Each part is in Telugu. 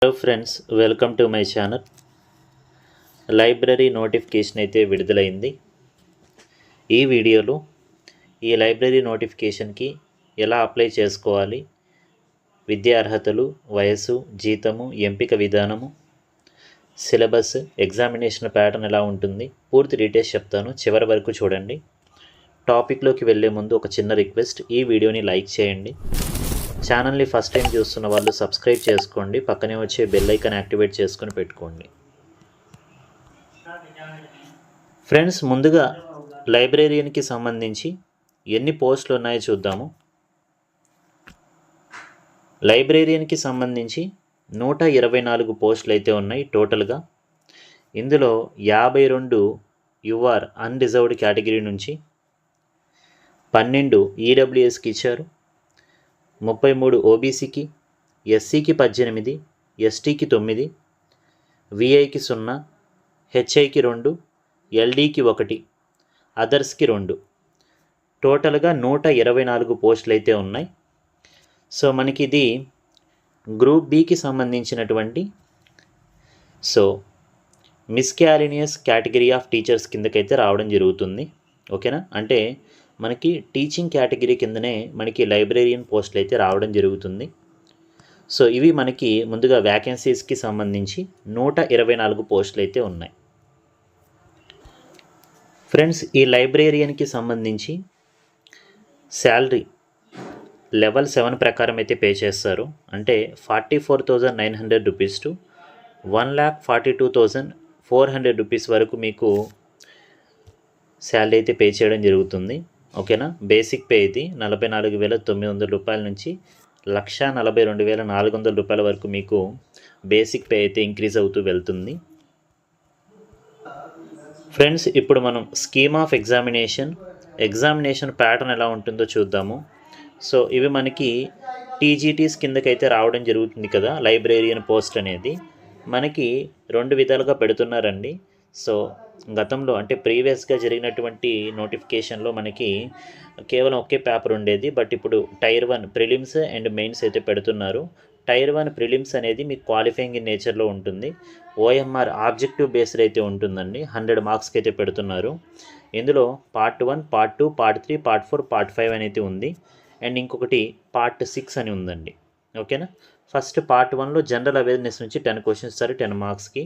Hello friends, welcome to my channel. Library notification అయితే విడుదలైంది. ఈ వీడియోలో ఈ లైబ్రరీ నోటిఫికేషన్కి ఎలా అప్లై చేసుకోవాలి, విద్యా అర్హతలు, వయస్సు, జీతము, ఎంపిక విధానము, సిలబస్, ఎగ్జామినేషన్ ప్యాటర్న్ ఎలా ఉంటుంది, పూర్తి డీటెయిల్స్ చెప్తాను. చివరి వరకు చూడండి. టాపిక్లోకి వెళ్ళే ముందు ఒక చిన్న రిక్వెస్ట్, ఈ వీడియోని లైక్ చేయండి. ఛానల్ని ఫస్ట్ టైం చూస్తున్న వాళ్ళు సబ్స్క్రైబ్ చేసుకోండి. పక్కనే వచ్చే బెల్ ఐకాన్ యాక్టివేట్ చేసుకొని పెట్టుకోండి. ఫ్రెండ్స్, ముందుగా లైబ్రేరియన్కి సంబంధించి ఎన్ని పోస్టులు ఉన్నాయో చూద్దాము. లైబ్రేరియన్కి సంబంధించి 124 పోస్టులు అయితే ఉన్నాయి టోటల్గా. ఇందులో 52 యుఆర్ అన్రిజర్వ్డ్ కేటగిరీ నుంచి, 12 ఈడబ్ల్యూఎస్కి ఇచ్చారు, 33 ఓబీసీకి, ఎస్సీకి 18, ఎస్టీకి 9, విఐకి 0, హెచ్ఐకి 2, ఎల్డీకి 1, అదర్స్కి 2. టోటల్గా 124 పోస్టులు అయితే ఉన్నాయి. సో మనకి ఇది గ్రూప్ బికి సంబంధించినటువంటి మిస్కాలినియస్ కేటగిరీ ఆఫ్ టీచర్స్ కిందకైతే రావడం జరుగుతుంది. ఓకేనా? అంటే మనకి టీచింగ్ కేటగిరీ కిందనే మనకి లైబ్రేరియన్ పోస్టులు అయితే రావడం జరుగుతుంది. సో ఇవి మనకి ముందుగా వ్యాకెన్సీస్కి సంబంధించి 124 పోస్టులు అయితే ఉన్నాయి. ఫ్రెండ్స్, ఈ లైబ్రేరియన్కి సంబంధించి శాలరీ లెవెల్ 7 ప్రకారం అయితే పే చేస్తారు. అంటే 44,900 రూపీస్ టు 1,42,400 రూపీస్ వరకు మీకు శాలరీ అయితే పే చేయడం జరుగుతుంది. ఓకేనా? బేసిక్ పే ఇది 44,900 రూపాయల నుంచి 1,42,400 రూపాయల వరకు మీకు బేసిక్ పే అయితే ఇంక్రీజ్ అవుతూ వెళ్తుంది. ఫ్రెండ్స్, ఇప్పుడు మనం స్కీమ్ ఆఫ్ ఎగ్జామినేషన్ ప్యాటర్న్ ఎలా ఉంటుందో చూద్దాము. సో ఇవి మనకి టీజీటీస్ కిందకైతే రావడం జరుగుతుంది కదా. లైబ్రేరియన్ పోస్ట్ అనేది మనకి 2 విధాలుగా పెడుతున్నారండి. సో గతంలో అంటే ప్రీవియస్గా జరిగినటువంటి నోటిఫికేషన్లో మనకి కేవలం ఒకే పేపర్ ఉండేది. బట్ ఇప్పుడు టైర్ 1 ప్రిలిమ్స్ అండ్ మెయిన్స్ అయితే పెడుతున్నారు. టైర్ 1 ప్రిలిమ్స్ అనేది మీకు క్వాలిఫైయింగ్ ఇన్ నేచర్లో ఉంటుంది. ఓఎంఆర్ ఆబ్జెక్టివ్ బేస్డ్ అయితే ఉంటుందండి. 100 మార్క్స్కి అయితే పెడుతున్నారు. ఇందులో part 1, part 2, part 3, part 4, part 5 అనేది ఉంది. అండ్ ఇంకొకటి పార్ట్ 6 అని ఉందండి. ఓకేనా? ఫస్ట్ పార్ట్ 1లో జనరల్ అవేర్నెస్ నుంచి 10 క్వశ్చన్స్ ఇస్తారు 10 మార్క్స్కి.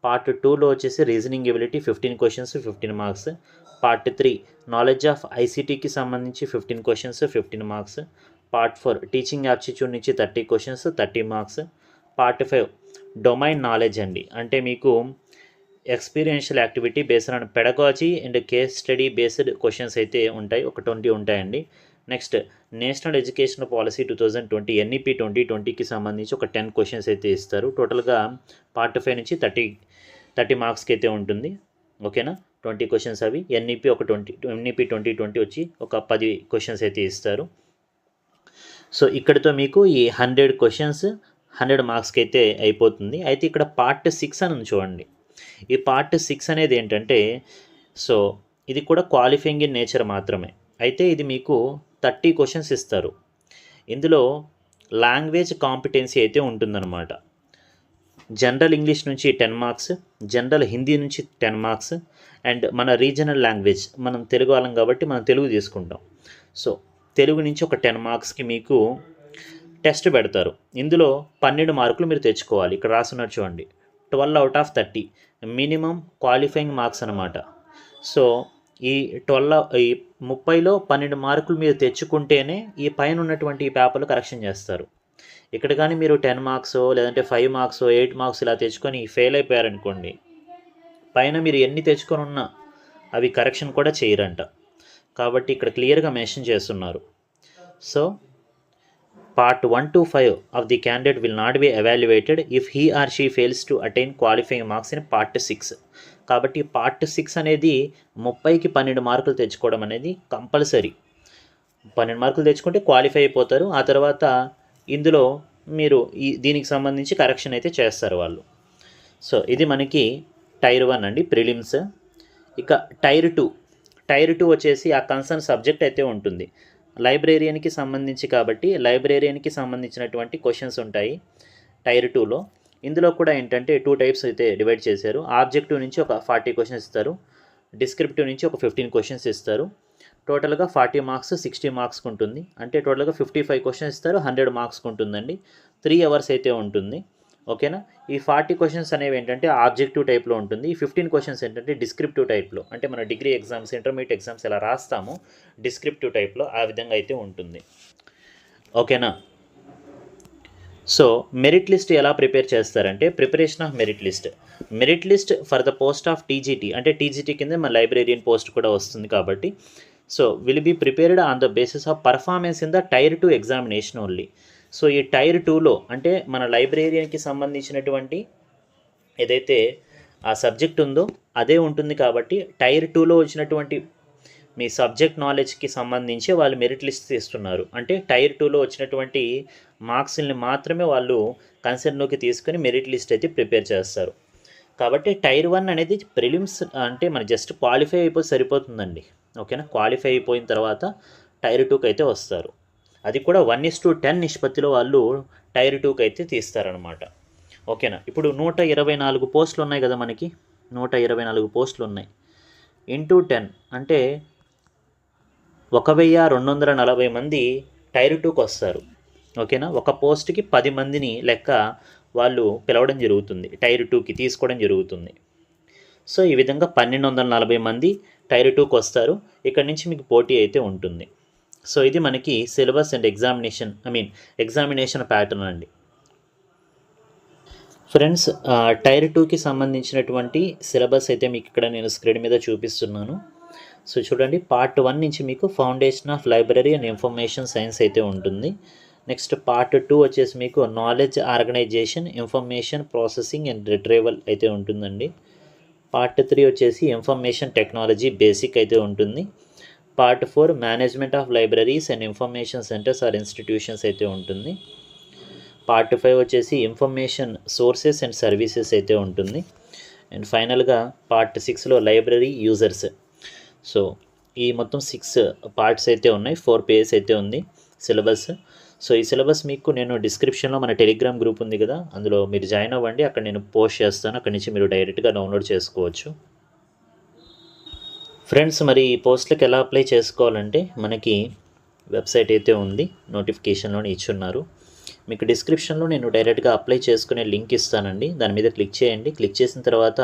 పార్ట్ 2లో వచ్చేసి reasoning ability 15 questions 15 marks. Part 3 knowledge of ఐసీటీకి సంబంధించి 15 questions 15 marks. Part 4 teaching aptitude నుంచి 30 questions 30 marks. Part 5 domain knowledge అండి. అంటే మీకు experiential activity based on pedagogy and case study based questions అయితే ఉంటాయి. ఒక 20 ఉంటాయండి. Next national education policy 2020 NEP 2020కి సంబంధించి ఒక 10 క్వశ్చన్స్ అయితే ఇస్తారు. టోటల్గా పార్ట్ 5 నుంచి 30 మార్క్స్కి అయితే ఉంటుంది. ఓకేనా? 20 క్వశ్చన్స్ అవి. ఎన్ఈపీ 2020 వచ్చి ఒక 10 క్వశ్చన్స్ అయితే ఇస్తారు. సో ఇక్కడితో మీకు ఈ 100 క్వశ్చన్స్ 100 మార్క్స్కి అయితే అయిపోతుంది. అయితే ఇక్కడ పార్ట్ 6 అని చూడండి. ఈ పార్ట్ 6 అనేది ఏంటంటే సో ఇది కూడా క్వాలిఫైయింగ్ ఇన్ నేచర్ మాత్రమే. అయితే ఇది మీకు 30 క్వశ్చన్స్ ఇస్తారు. ఇందులో లాంగ్వేజ్ కాంపిటెన్సీ అయితే ఉంటుందన్నమాట. జనరల్ ఇంగ్లీష్ నుంచి 10 మార్క్స్, జనరల్ హిందీ నుంచి 10 మార్క్స్, అండ్ మన రీజనల్ లాంగ్వేజ్ మనం తెలుగు వాళ్ళం కాబట్టి మనం తెలుగు తీసుకుంటాం. సో తెలుగు నుంచి ఒక 10 మార్క్స్కి మీకు టెస్ట్ పెడతారు. ఇందులో 12 మార్కులు మీరు తెచ్చుకోవాలి. ఇక్కడ రాస్తున్నట్టు చూడండి, 12 out of 30 minimum qualifying marks అనమాట. సో ఈ 30లో 12 మార్కులు మీరు తెచ్చుకుంటేనే ఈ పైన ఉన్నటువంటి ఈ పేపర్లు కరెక్షన్ చేస్తారు. ఇక్కడ కానీ మీరు 10 మార్క్స్ లేదంటే 5 మార్క్స్ 8 మార్క్స్ ఇలా తెచ్చుకొని ఫెయిల్ అయిపోయారనుకోండి, పైన మీరు ఎన్ని తెచ్చుకొని ఉన్నా అవి కరెక్షన్ కూడా చేయరంట. కాబట్టి ఇక్కడ క్లియర్గా మెన్షన్ చేస్తున్నారు. So part 1 to 5 of the candidate will not be evaluated if he or she fails to attain qualifying marks in part 6. కాబట్టి పార్ట్ 6 అనేది 30కి 12 మార్కులు తెచ్చుకోవడం అనేది కంపల్సరీ. 12 మార్కులు తెచ్చుకుంటే క్వాలిఫై అయిపోతారు. ఆ తర్వాత ఇందులో మీరు దీనికి సంబంధించి కరెక్షన్ అయితే చేస్తారు వాళ్ళు. సో ఇది మనకి టైర్ 1 అండి, ప్రిలిమ్స్. ఇక టైర్ 2 వచ్చేసి ఆ కన్సర్న్ సబ్జెక్ట్ అయితే ఉంటుంది. లైబ్రేరియన్కి సంబంధించి కాబట్టి లైబ్రేరియన్కి సంబంధించినటువంటి క్వశ్చన్స్ ఉంటాయి టైర్ 2లో. ఇందులో కూడా ఏంటంటే 2 టైప్స్ అయితే డివైడ్ చేశారు. ఆబ్జెక్టివ్ నుంచి ఒక 40 క్వశ్చన్స్ ఇస్తారు, డిస్క్రిప్టివ్ నుంచి ఒక 15 క్వశ్చన్స్ ఇస్తారు. టోటల్గా 40 మార్క్స్ 60 మార్క్స్కి ఉంటుంది. అంటే టోటల్గా 55 క్వశ్చన్స్ ఇస్తారు, 100 మార్క్స్కి ఉంటుందండి. 3 అవర్స్ అయితే ఉంటుంది. ఓకేనా. ఈ 40 క్వశ్చన్స్ అనేవి ఏంటంటే ఆబ్జెక్టివ్ టైప్లో ఉంటుంది. ఈ 15 క్వశ్చన్స్ ఏంటంటే డిస్క్రిప్టివ్ టైప్లో, అంటే మన డిగ్రీ ఎగ్జామ్స్, ఇంటర్మీడియట్ ఎగ్జామ్స్ ఎలా రాస్తామో డిస్క్రిప్టివ్ టైప్లో ఆ విధంగా అయితే ఉంటుంది. ఓకేనా. సో మెరిట్ లిస్ట్ ఎలా ప్రిపేర్ చేస్తారంటే, preparation of merit list for the post of TGT, అంటే టీజీటీ కింద మన లైబ్రేరియన్ పోస్ట్ కూడా వస్తుంది కాబట్టి, so will be prepared on the basis of performance in the tier 2 examination only. So ఈ టైర్ 2లో అంటే మన లైబ్రేరియన్కి సంబంధించినటువంటి ఏదైతే ఆ సబ్జెక్ట్ ఉందో అదే ఉంటుంది కాబట్టి, టైర్ 2లో వచ్చినటువంటి మీ సబ్జెక్ట్ నాలెడ్జ్కి సంబంధించి వాళ్ళు మెరిట్ లిస్ట్ తీస్తున్నారు. అంటే టైర్ 2లో వచ్చినటువంటి మార్క్స్ని మాత్రమే వాళ్ళు కన్సర్న్లోకి తీసుకొని మెరిట్ లిస్ట్ అయితే ప్రిపేర్ చేస్తారు. కాబట్టి టైర్ 1 అనేది ప్రిలిమ్స్, అంటే మన జస్ట్ క్వాలిఫై అయిపోతే సరిపోతుందండి. ఓకేనా. క్వాలిఫై అయిపోయిన తర్వాత టైర్ 2కి అయితే వస్తారు. అది కూడా 1:10 నిష్పత్తిలో వాళ్ళు టైర్ 2కి అయితే తీస్తారనమాట. ఓకేనా. ఇప్పుడు 124 పోస్టులు ఉన్నాయి కదా మనకి, 124 పోస్టులు ఉన్నాయి. ఇంటూ 10 అంటే 1240 మంది టైర్ 2కి వస్తారు. ఓకేనా. ఒక పోస్ట్కి 10 మందిని లెక్క వాళ్ళు పిలవడం జరుగుతుంది, టైర్ 2కి తీసుకోవడం జరుగుతుంది. సో ఈ విధంగా 1240 మంది టైర్ 2కి వస్తారు. ఇక్కడ నుంచి మీకు పోటీ అయితే ఉంటుంది. సో ఇది మనకి సిలబస్ అండ్ ఎగ్జామినేషన్ ప్యాటర్న్ అండి. ఫ్రెండ్స్, టైర్ 2కి సంబంధించినటువంటి సిలబస్ అయితే మీకు ఇక్కడ నేను స్క్రీన్ మీద చూపిస్తున్నాను. సో చూడండి, పార్ట్ 1 నుంచి మీకు foundation of library and information science అయితే ఉంటుంది. నెక్స్ట్ పార్ట్ 2 వచ్చేసి మీకు knowledge organisation, information processing and retrieval అయితే ఉంటుందండి. పార్ట్ 3 వచ్చేసి ఇన్ఫర్మేషన్ టెక్నాలజీ బేసిక్ అయితే ఉంటుంది. Part 4 management of libraries and information centres or institutions అయితే ఉంటుంది. పార్ట్ 5 వచ్చేసి ఇన్ఫర్మేషన్ సోర్సెస్ అండ్ సర్వీసెస్ అయితే ఉంటుంది. అండ్ ఫైనల్గా పార్ట్ 6లో లైబ్రరీ యూజర్స్. సో ఈ మొత్తం 6 పార్ట్స్ అయితే ఉన్నాయి, 4 పేజెస్ అయితే ఉంది సిలబస్. సో ఈ సిలబస్ మీకు నేను డిస్క్రిప్షన్లో మన టెలిగ్రామ్ గ్రూప్ ఉంది కదా, అందులో మీరు జాయిన్ అవ్వండి. అక్కడ నేను పోస్ట్ చేస్తాను, అక్కడి నుంచి మీరు డైరెక్ట్గా డౌన్లోడ్ చేసుకోవచ్చు. ఫ్రెండ్స్, మరి ఈ పోస్ట్లకు ఎలా అప్లై చేసుకోవాలంటే మనకి వెబ్సైట్ అయితే ఉంది, నోటిఫికేషన్లోనే ఇచ్చున్నారు. మీకు డిస్క్రిప్షన్లో నేను డైరెక్ట్గా అప్లై చేసుకునే లింక్ ఇస్తానండి, దాని మీద క్లిక్ చేయండి. క్లిక్ చేసిన తర్వాత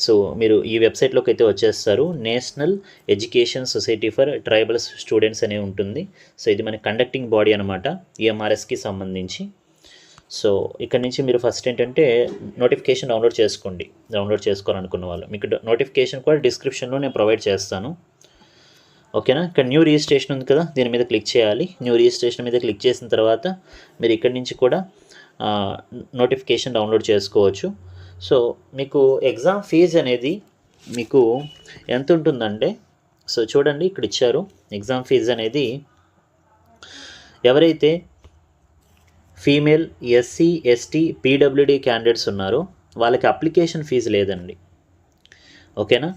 సో మీరు ఈ వెబ్సైట్లోకి అయితే వచ్చేస్తారు. National education society for tribal students అనే ఉంటుంది. సో ఇది మన కండక్టింగ్ బాడీ అనమాట, ఈఎంఆర్ఎస్కి సంబంధించి. సో ఇక్కడ నుంచి మీరు ఫస్ట్ ఏంటంటే నోటిఫికేషన్ డౌన్లోడ్ చేసుకోవాలనుకున్న వాళ్ళు, మీకు నోటిఫికేషన్ కూడా డిస్క్రిప్షన్లో నేను ప్రొవైడ్ చేస్తాను. ఓకేనా. ఇక్కడ న్యూ రిజిస్ట్రేషన్ ఉంది కదా, దీని మీద క్లిక్ చేయాలి. న్యూ రిజిస్ట్రేషన్ మీద క్లిక్ చేసిన తర్వాత మీరు ఇక్కడి నుంచి కూడా నోటిఫికేషన్ డౌన్లోడ్ చేసుకోవచ్చు. సో మీకు ఎగ్జామ్ ఫీజు అనేది మీకు ఎంత ఉంటుందంటే, సో చూడండి ఇక్కడ ఇచ్చారు. ఎగ్జామ్ ఫీజు అనేది ఎవరైతే female, SC, ST, PWD candidates ఉన్నారో వాళ్ళకి అప్లికేషన్ ఫీజు లేదండి. ఓకేనా.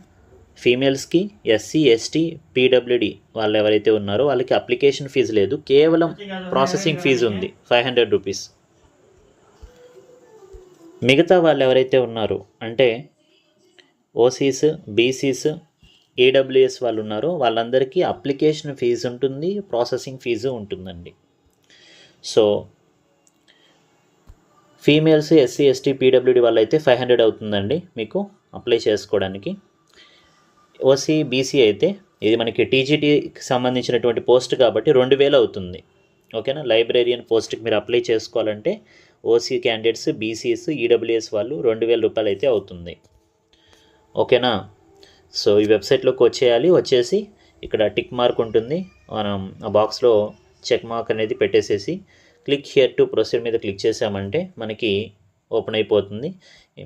ఫీమేల్స్కి, ఎస్సీ, ఎస్టీ, పీడబ్ల్యూడీ వాళ్ళు ఎవరైతే ఉన్నారో వాళ్ళకి అప్లికేషన్ ఫీజు లేదు, కేవలం ప్రాసెసింగ్ ఫీజు ఉంది 500 రూపీస్. మిగతా వాళ్ళు ఎవరైతే ఉన్నారో అంటే ఓసీస్, బీసీస్, ఈడబ్ల్యూఎస్ వాళ్ళు ఉన్నారో వాళ్ళందరికీ అప్లికేషన్ ఫీజు ఉంటుంది, ప్రాసెసింగ్ ఫీజు ఉంటుందండి. So females, SC, ST, PWD వాళ్ళైతే 500 అవుతుందండి మీకు అప్లై చేసుకోవడానికి. ఓసీ, బీసీ అయితే ఇది మనకి టీజీటీకి సంబంధించినటువంటి పోస్ట్ కాబట్టి 2000 అవుతుంది. ఓకేనా. లైబ్రేరియన్ పోస్ట్కి మీరు అప్లై చేసుకోవాలంటే ఓసీ క్యాండిడేట్స్, బీసీస్, ఈడబ్ల్యూఎస్ వాళ్ళు 2000 రూపాయలు అయితే అవుతుంది. ఓకేనా. సో ఈ వెబ్సైట్లోకి వచ్చేసి ఇక్కడ టిక్ మార్క్ ఉంటుంది, మనం ఆ బాక్స్లో చెక్ మార్క్ అనేది పెట్టేసేసి క్లిక్ హియర్ టు ప్రొసీడ్ మీద క్లిక్ చేసామంటే మనకి ఓపెన్ అయిపోతుంది.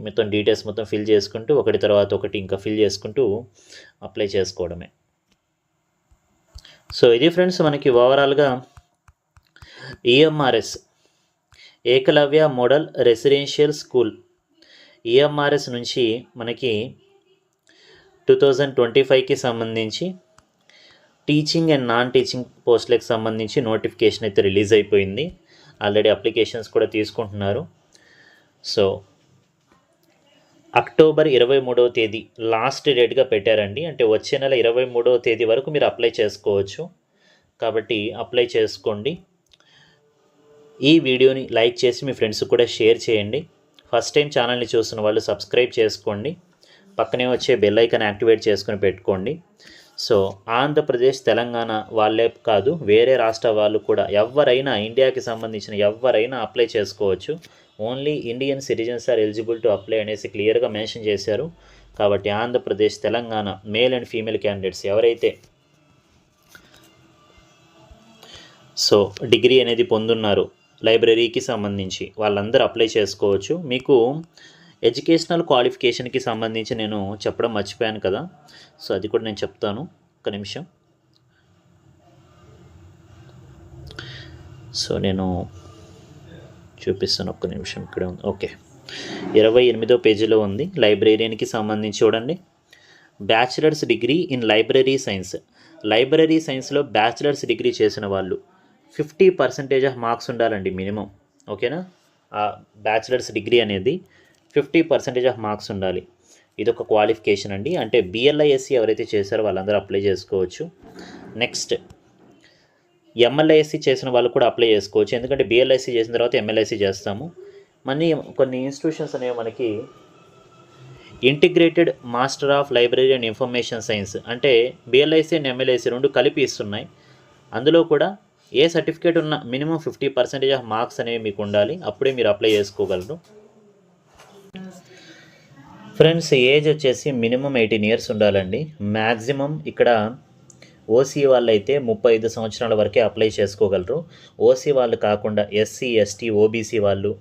మొత్తం డీటెయిల్స్ మొత్తం ఫిల్ చేసుకుంటూ ఒకటి తర్వాత ఒకటి ఇంకా ఫిల్ చేసుకుంటూ అప్లై చేసుకోవడమే. సో ఇది ఫ్రెండ్స్ మనకి ఓవరాల్గా EMRS, Eklavya model residential school EMRS నుంచి మనకి 2025కి సంబంధించి టీచింగ్ అండ్ నాన్ టీచింగ్ పోస్టులకు సంబంధించి నోటిఫికేషన్ అయితే రిలీజ్ అయిపోయింది. ఆల్రెడీ అప్లికేషన్స్ కూడా తీసుకుంటున్నారు. సో అక్టోబర్ 23వ తేదీ లాస్ట్ డేట్గా పెట్టారండి. అంటే వచ్చే నెల 23వ తేదీ వరకు మీరు అప్లై చేసుకోవచ్చు. కాబట్టి అప్లై చేసుకోండి. ఈ వీడియోని లైక్ చేసి మీ ఫ్రెండ్స్కి కూడా షేర్ చేయండి. ఫస్ట్ టైం ఛానల్ని చూస్తున్న వాళ్ళు సబ్స్క్రైబ్ చేసుకోండి. పక్కనే వచ్చే బెల్ ఐకాన్ యాక్టివేట్ చేసుకుని పెట్టుకోండి. సో ఆంధ్రప్రదేశ్, తెలంగాణ వాళ్ళే కాదు, వేరే రాష్ట్ర వాళ్ళు కూడా ఎవరైనా, ఇండియాకి సంబంధించిన ఎవరైనా అప్లై చేసుకోవచ్చు. Only Indian citizens are eligible to apply అనేసి క్లియర్గా మెన్షన్ చేశారు. కాబట్టి Andhra Pradesh, Telangana male and female candidates ఎవరైతే సో డిగ్రీ అనేది పొందున్నారు లైబ్రరీకి సంబంధించి వాళ్ళందరూ అప్లై చేసుకోవచ్చు. మీకు ఎడ్యుకేషనల్ క్వాలిఫికేషన్కి సంబంధించి నేను చెప్పడం మర్చిపోయాను కదా, సో అది కూడా నేను చెప్తాను. ఒక నిమిషం. సో నేను చూపిస్తాను, ఒక్క నిమిషం. ఇక్కడే ఉంది. ఓకే, 28వ పేజీలో ఉంది. లైబ్రేరియన్కి సంబంధించి చూడండి. Bachelors degree in library science. Library సైన్స్లో బ్యాచిలర్స్ డిగ్రీ చేసిన వాళ్ళు 50% ఆఫ్ మార్క్స్ ఉండాలండి మినిమం. ఓకేనా? ఆ బ్యాచిలర్స్ డిగ్రీ అనేది 50% ఆఫ్ మార్క్స్ ఉండాలి. ఇది ఒక క్వాలిఫికేషన్ అండి. అంటే బిఎల్ఐఎస్సి ఎవరైతే చేశారో వాళ్ళందరూ అప్లై చేసుకోవచ్చు. నెక్స్ట్ ఎంఎల్ఐఎస్సి చేసిన వాళ్ళు కూడా అప్లై చేసుకోవచ్చు. ఎందుకంటే బిఎల్ఐసి చేసిన తర్వాత ఎంఎల్ఐసి చేస్తాము. కొన్ని ఇన్స్టిట్యూషన్స్ అనేవి మనకి integrated master of library and information science అంటే బిఎల్ఐసి అండ్ ఎంఎల్ఐసి రెండు కలిపి ఇస్తున్నాయి. అందులో కూడా ఏ సర్టిఫికేట్ ఉన్న మినిమం 50% ఆఫ్ మార్క్స్ అనేవి మీకు ఉండాలి. అప్పుడే మీరు అప్లై చేసుకోగలరు. ఫ్రెండ్స్, ఏజ్ వచ్చేసి మినిమం 18 ఇయర్స్ ఉండాలండి. మ్యాక్సిమం ఇక్కడ ఓసీ వాళ్ళు అయితే 35 సంవత్సరాల వరకే అప్లై చేసుకోగలరు. ఓసీ వాళ్ళు కాకుండా ఎస్సీ, ఎస్టీ, ఓబీసీ వాళ్ళు,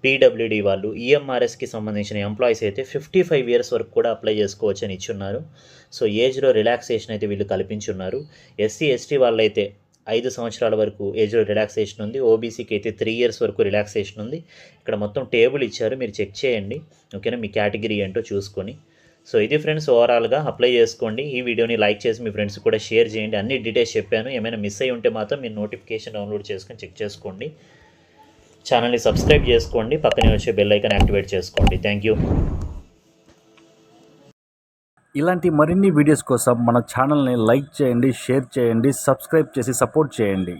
పీడబ్ల్యూడీ వాళ్ళు, ఈఎంఆర్ఎస్కి సంబంధించిన ఎంప్లాయీస్ అయితే 55 ఇయర్స్ వరకు కూడా అప్లై చేసుకోవచ్చు అని ఇచ్చున్నారు. సో ఏజ్లో రిలాక్సేషన్ అయితే వీళ్ళు కల్పించున్నారు. ఎస్సీ, ఎస్టీ వాళ్ళైతే 5 సంవత్సరాల వరకు ఏజ్లో రిలాక్సేషన్ ఉంది. ఓబీసీకి అయితే 3 ఇయర్స్ వరకు రిలాక్సేషన్ ఉంది. ఇక్కడ మొత్తం టేబుల్ ఇచ్చారు, మీరు చెక్ చేయండి. ఓకేనా? మీ కేటగిరీ ఏంటో చూసుకొని. సో ఇది ఫ్రెండ్స్, ఓవరాల్గా అప్లై చేసుకోండి. ఈ వీడియోని లైక్ చేసి మీ ఫ్రెండ్స్ కూడా షేర్ చేయండి. అన్ని డీటెయిల్స్ చెప్పాను. ఏమైనా మిస్ అయ్యి ఉంటే మాత్రం మీరు నోటిఫికేషన్ డౌన్లోడ్ చేసుకొని చెక్ చేసుకోండి. ఛానల్ని సబ్స్క్రైబ్ చేసుకోండి. పక్కనే వచ్చే బెల్ ఐకాన్ యాక్టివేట్ చేసుకోండి. Thank you. ఇలాంటి మరిన్ని వీడియోస్ కోసం మన ఛానల్ని లైక్ చేయండి, షేర్ చేయండి, సబ్స్క్రైబ్ చేసి సపోర్ట్ చేయండి.